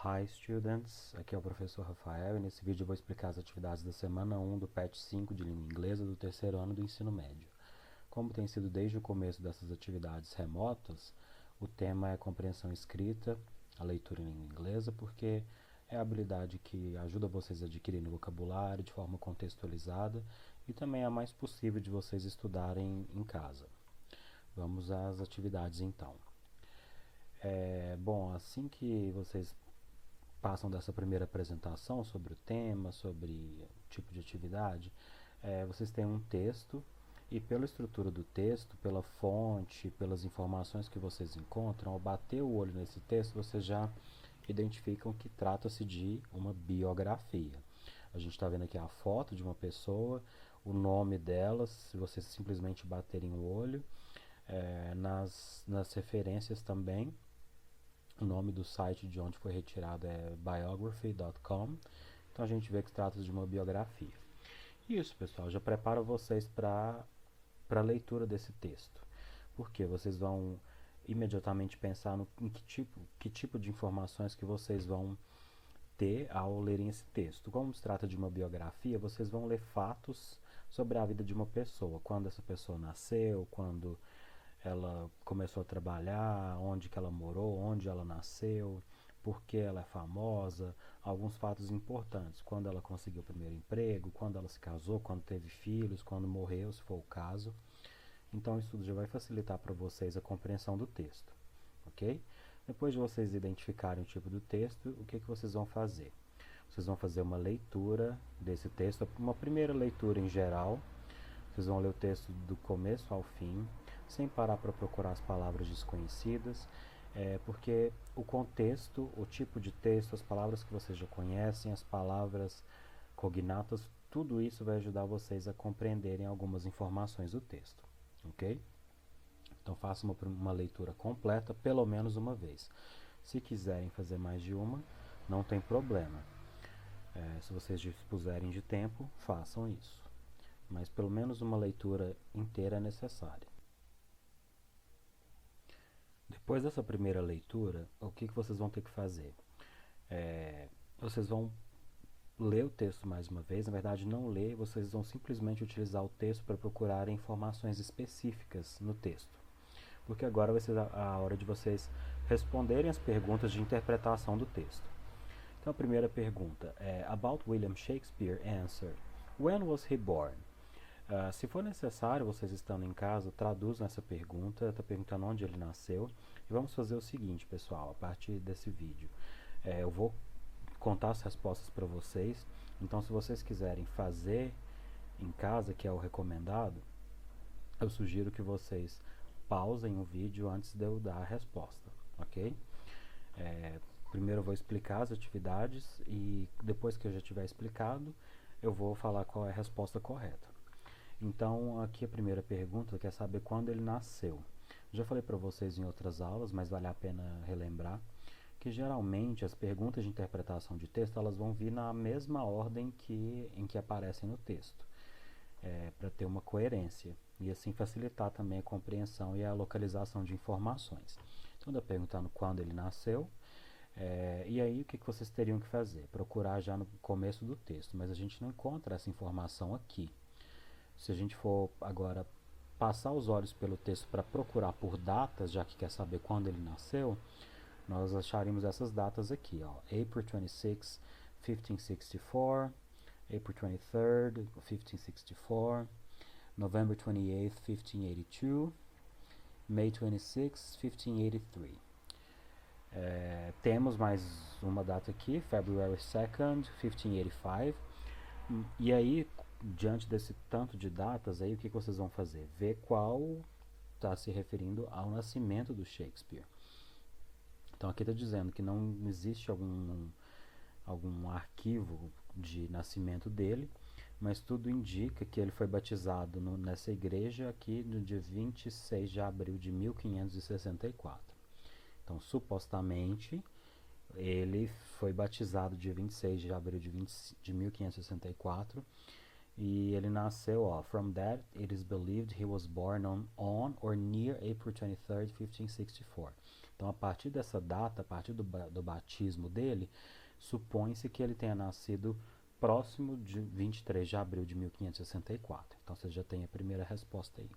Hi students, aqui é o professor Rafael e nesse vídeo eu vou explicar as atividades da semana 1 do PET 5 de língua inglesa do terceiro ano do ensino médio. Como tem sido desde o começo dessas atividades remotas, o tema é compreensão escrita, a leitura em língua inglesa, porque é a habilidade que ajuda vocês a adquirirem vocabulário de forma contextualizada e também é a mais possível de vocês estudarem em casa. Vamos às atividades então. Bom, assim que vocês passam dessa primeira apresentação sobre o tema, sobre o tipo de atividade, vocês têm um texto e pela estrutura do texto, pela fonte, pelas informações que vocês encontram, ao bater o olho nesse texto, vocês já identificam que trata-se de uma biografia. A gente está vendo aqui a foto de uma pessoa, o nome dela, se vocês simplesmente baterem o olho, nas referências também. O nome do site de onde foi retirado é biography.com. Então a gente vê que se trata de uma biografia. E isso, pessoal, já prepara vocês para a leitura desse texto. Porque vocês vão imediatamente pensar em que tipo de informações que vocês vão ter ao lerem esse texto. Como se trata de uma biografia, vocês vão ler fatos sobre a vida de uma pessoa. Quando essa pessoa nasceu, quando ela começou a trabalhar, onde que ela morou, onde ela nasceu, por que ela é famosa, alguns fatos importantes, quando ela conseguiu o primeiro emprego, quando ela se casou, quando teve filhos, quando morreu, se for o caso. Então isso tudo já vai facilitar para vocês a compreensão do texto, ok? Depois de vocês identificarem o tipo do texto, o que vocês vão fazer? Vocês vão fazer uma leitura desse texto, uma primeira leitura em geral. Vocês vão ler o texto do começo ao fim, sem parar para procurar as palavras desconhecidas, porque o contexto, o tipo de texto, as palavras que vocês já conhecem, as palavras cognatas, tudo isso vai ajudar vocês a compreenderem algumas informações do texto, ok? Então façam uma leitura completa, pelo menos uma vez. Se quiserem fazer mais de uma, não tem problema. Se vocês dispuserem de tempo, façam isso. Mas pelo menos uma leitura inteira é necessária. Depois dessa primeira leitura, o que vocês vão ter que fazer? Vocês vão ler o texto mais uma vez, na verdade não ler, vocês vão simplesmente utilizar o texto para procurar informações específicas no texto. Porque agora vai ser a hora de vocês responderem as perguntas de interpretação do texto. Então a primeira pergunta é About William Shakespeare, answer. When was he born? Se for necessário, vocês estando em casa, traduzam essa pergunta, está perguntando onde ele nasceu. E vamos fazer o seguinte, pessoal, a partir desse vídeo. Eu vou contar as respostas para vocês. Então, se vocês quiserem fazer em casa, que é o recomendado, eu sugiro que vocês pausem o vídeo antes de eu dar a resposta, ok? Primeiro eu vou explicar as atividades e depois que eu já tiver explicado, eu vou falar qual é a resposta correta. Então, aqui a primeira pergunta quer saber quando ele nasceu. Já falei para vocês em outras aulas, mas vale a pena relembrar, que geralmente as perguntas de interpretação de texto elas vão vir na mesma ordem em que aparecem no texto, para ter uma coerência e assim facilitar também a compreensão e a localização de informações. Então, está perguntando quando ele nasceu, e aí o que vocês teriam que fazer? Procurar já no começo do texto, mas a gente não encontra essa informação aqui. Se a gente for agora passar os olhos pelo texto para procurar por datas, já que quer saber quando ele nasceu, nós acharíamos essas datas aqui, ó. April 26, 1564, April 23rd, 1564, November 28th, 1582, May 26, 1583. Temos mais uma data aqui, February 2nd, 1585. E aí, diante desse tanto de datas, aí o que vocês vão fazer? Ver qual está se referindo ao nascimento do Shakespeare. Então aqui está dizendo que não existe algum arquivo de nascimento dele, mas tudo indica que ele foi batizado nessa igreja aqui no dia 26 de abril de 1564. Então, supostamente, ele foi batizado dia 26 de abril de 1564 e ele nasceu, ó, from that it is believed he was born on or near April 23rd, 1564. Então, a partir dessa data, a partir do batismo dele, supõe-se que ele tenha nascido próximo de 23 de abril de 1564. Então, você já tem a primeira resposta aí.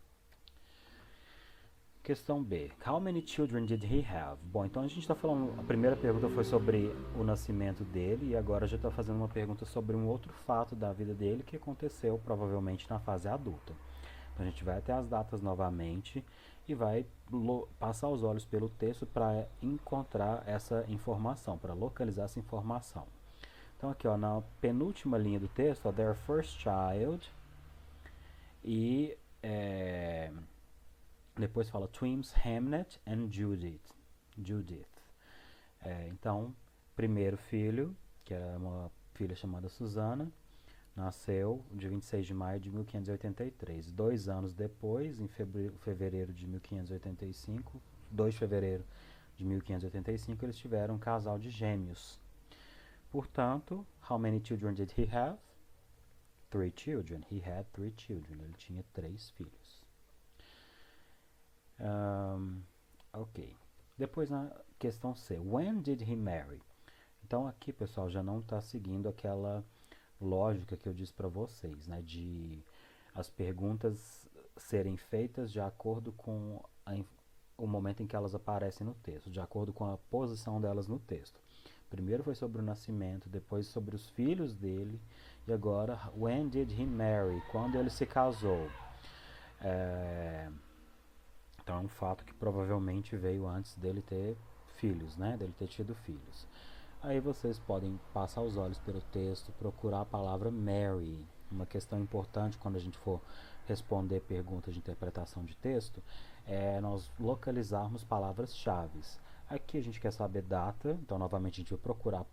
Questão B. How many children did he have? Bom, então a gente está falando. A primeira pergunta foi sobre o nascimento dele, e agora já está fazendo uma pergunta sobre um outro fato da vida dele que aconteceu provavelmente na fase adulta. Então a gente vai até as datas novamente e vai passar os olhos pelo texto para encontrar essa informação, para localizar essa informação. Então aqui, ó, na penúltima linha do texto, ó, their first child, e depois fala twins Hamnet and Judith. Então, primeiro filho, que era uma filha chamada Susana, nasceu dia 26 de maio de 1583. 2 anos depois, em fevereiro de 1585, 2 de fevereiro de 1585, eles tiveram um casal de gêmeos. Portanto, how many children did he have? 3 children. He had 3 children. Ele tinha 3 filhos. Ok. Depois na questão C. When did he marry? Então aqui, pessoal, já não está seguindo aquela lógica que eu disse para vocês, né? De as perguntas serem feitas de acordo com o momento em que elas aparecem no texto, de acordo com a posição delas no texto. Primeiro foi sobre o nascimento, depois sobre os filhos dele, e agora, when did he marry? Quando ele se casou. Então é um fato que provavelmente veio antes dele ter filhos, né? Dele ter tido filhos. Aí vocês podem passar os olhos pelo texto, procurar a palavra marry. Uma questão importante quando a gente for responder perguntas de interpretação de texto é nós localizarmos palavras-chave. Aqui a gente quer saber data, então novamente a gente vai procurar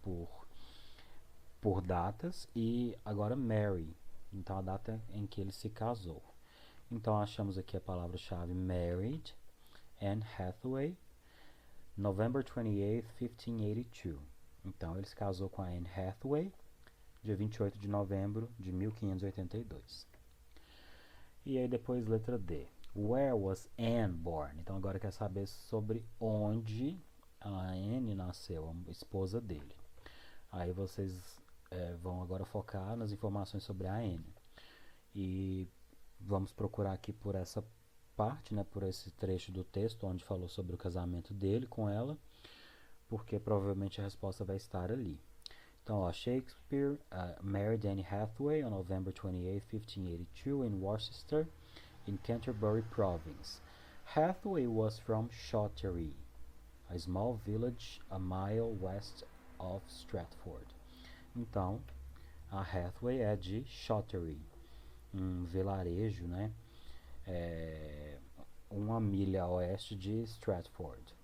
por datas, e agora marry, então a data em que ele se casou. Então achamos aqui a palavra-chave married, Anne Hathaway, November 28, 1582. Então ele se casou com a Anne Hathaway, dia 28 de novembro de 1582. E aí depois letra D. Where was Anne born? Então agora quer saber sobre onde a Anne nasceu, a esposa dele. Aí vocês vão agora focar nas informações sobre a Anne. E vamos procurar aqui por essa parte, né, por esse trecho do texto onde falou sobre o casamento dele com ela, porque provavelmente a resposta vai estar ali. Então, ó, Shakespeare married Anne Hathaway on November 28, 1582 in Worcester, in Canterbury Province. Hathaway was from Shottery, a small village a mile west of Stratford. Então, a Hathaway é de Shottery, um vilarejo, né? 1 milha a oeste de Stratford.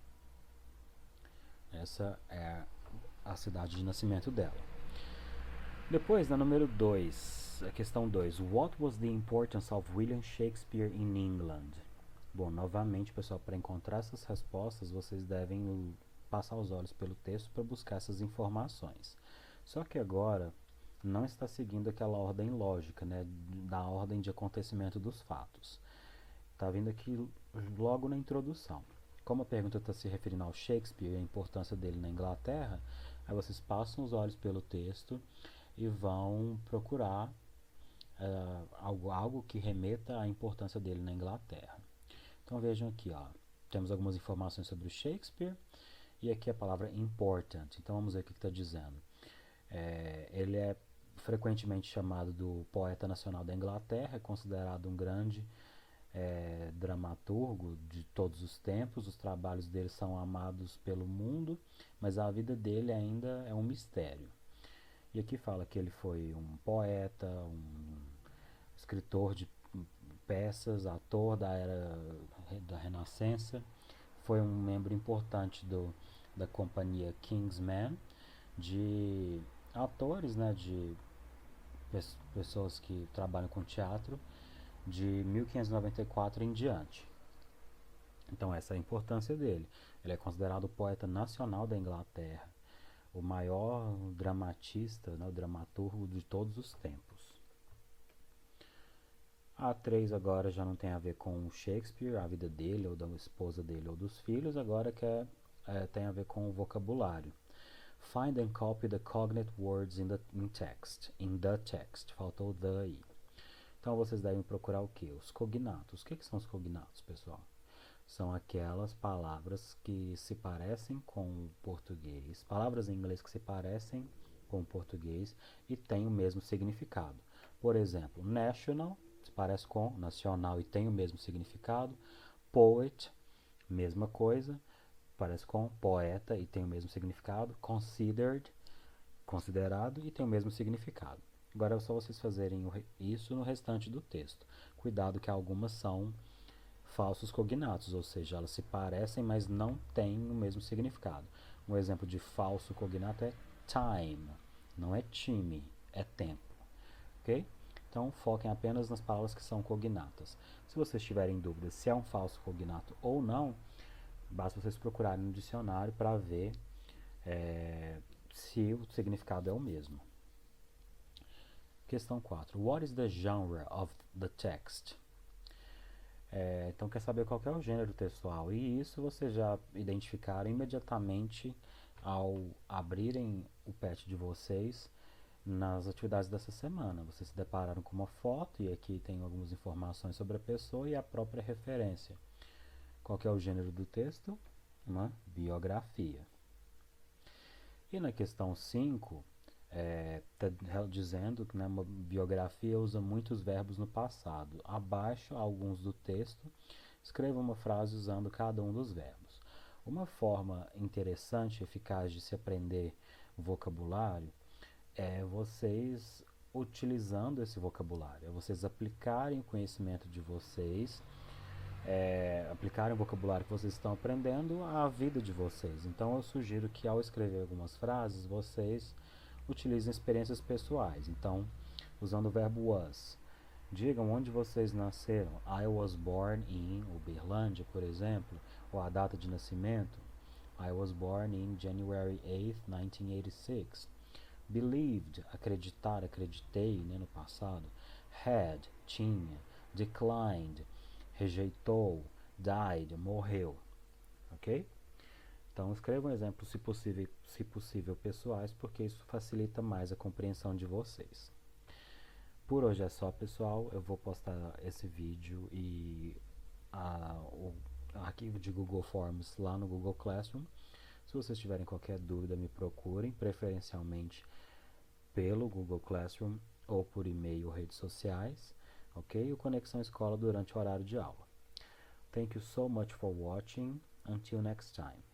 Essa é a cidade de nascimento dela. Depois, na número 2, a questão 2. What was the importance of William Shakespeare in England? Bom, novamente, pessoal, para encontrar essas respostas, vocês devem passar os olhos pelo texto para buscar essas informações. Só que agora não está seguindo aquela ordem lógica, né, da ordem de acontecimento dos fatos. Está vindo aqui logo na introdução. Como a pergunta está se referindo ao Shakespeare e a importância dele na Inglaterra, aí vocês passam os olhos pelo texto e vão procurar algo que remeta à importância dele na Inglaterra. Então vejam aqui, ó, temos algumas informações sobre o Shakespeare e aqui a palavra important. Então vamos ver o que está dizendo. Ele é frequentemente chamado do poeta nacional da Inglaterra, é considerado um grande dramaturgo de todos os tempos. Os trabalhos dele são amados pelo mundo, mas a vida dele ainda é um mistério. E aqui fala que ele foi um poeta, um escritor de peças, ator da era da Renascença, foi um membro importante da companhia Kingsman, de atores, né, de pessoas que trabalham com teatro, de 1594 em diante. Então essa é a importância dele. Ele é considerado o poeta nacional da Inglaterra, o maior dramatista, né, o dramaturgo de todos os tempos. A 3 agora já não tem a ver com Shakespeare, a vida dele, ou da esposa dele, ou dos filhos. Agora quer tem a ver com o vocabulário. Find and copy the cognate words in text. In the text. Faltou the aí. Então vocês devem procurar o que? Os cognatos. O que são os cognatos, pessoal? São aquelas palavras que se parecem com o português, palavras em inglês que se parecem com o português e têm o mesmo significado. Por exemplo, national se parece com nacional e tem o mesmo significado. Poet, mesma coisa, parece com poeta e tem o mesmo significado. Considered, considerado e tem o mesmo significado. Agora é só vocês fazerem isso no restante do texto. Cuidado que algumas são falsos cognatos, ou seja, elas se parecem, mas não têm o mesmo significado. Um exemplo de falso cognato é time, não é time, é tempo. Ok? Então foquem apenas nas palavras que são cognatas. Se vocês tiverem dúvidas se é um falso cognato ou não, basta vocês procurarem no dicionário para ver se o significado é o mesmo. Questão 4. What is the genre of the text? Então quer saber qual que é o gênero textual, e isso vocês já identificaram imediatamente ao abrirem o PET de vocês nas atividades dessa semana. Vocês se depararam com uma foto e aqui tem algumas informações sobre a pessoa e a própria referência. Qual que é o gênero do texto? Uma biografia. E na questão 5, está dizendo que uma biografia usa muitos verbos no passado. Abaixo, alguns do texto, escreva uma frase usando cada um dos verbos. Uma forma interessante e eficaz de se aprender vocabulário é vocês utilizando esse vocabulário, é vocês aplicarem o conhecimento de vocês, aplicarem o vocabulário que vocês estão aprendendo à vida de vocês. Então eu sugiro que ao escrever algumas frases, vocês utilizem experiências pessoais. Então, usando o verbo was, digam onde vocês nasceram. I was born in Uberlândia, por exemplo, ou a data de nascimento. I was born in January 8th, 1986. Believed, acreditar, acreditei, no passado. Had, tinha. Declined, rejeitou. Died, morreu. Ok? Então escrevam exemplos, se possível, pessoais, porque isso facilita mais a compreensão de vocês. Por hoje é só, pessoal. Eu vou postar esse vídeo e o arquivo de Google Forms lá no Google Classroom. Se vocês tiverem qualquer dúvida, me procurem, preferencialmente pelo Google Classroom ou por e-mail ou redes sociais, ok? O Conexão Escola durante o horário de aula. Thank you so much for watching. Until next time.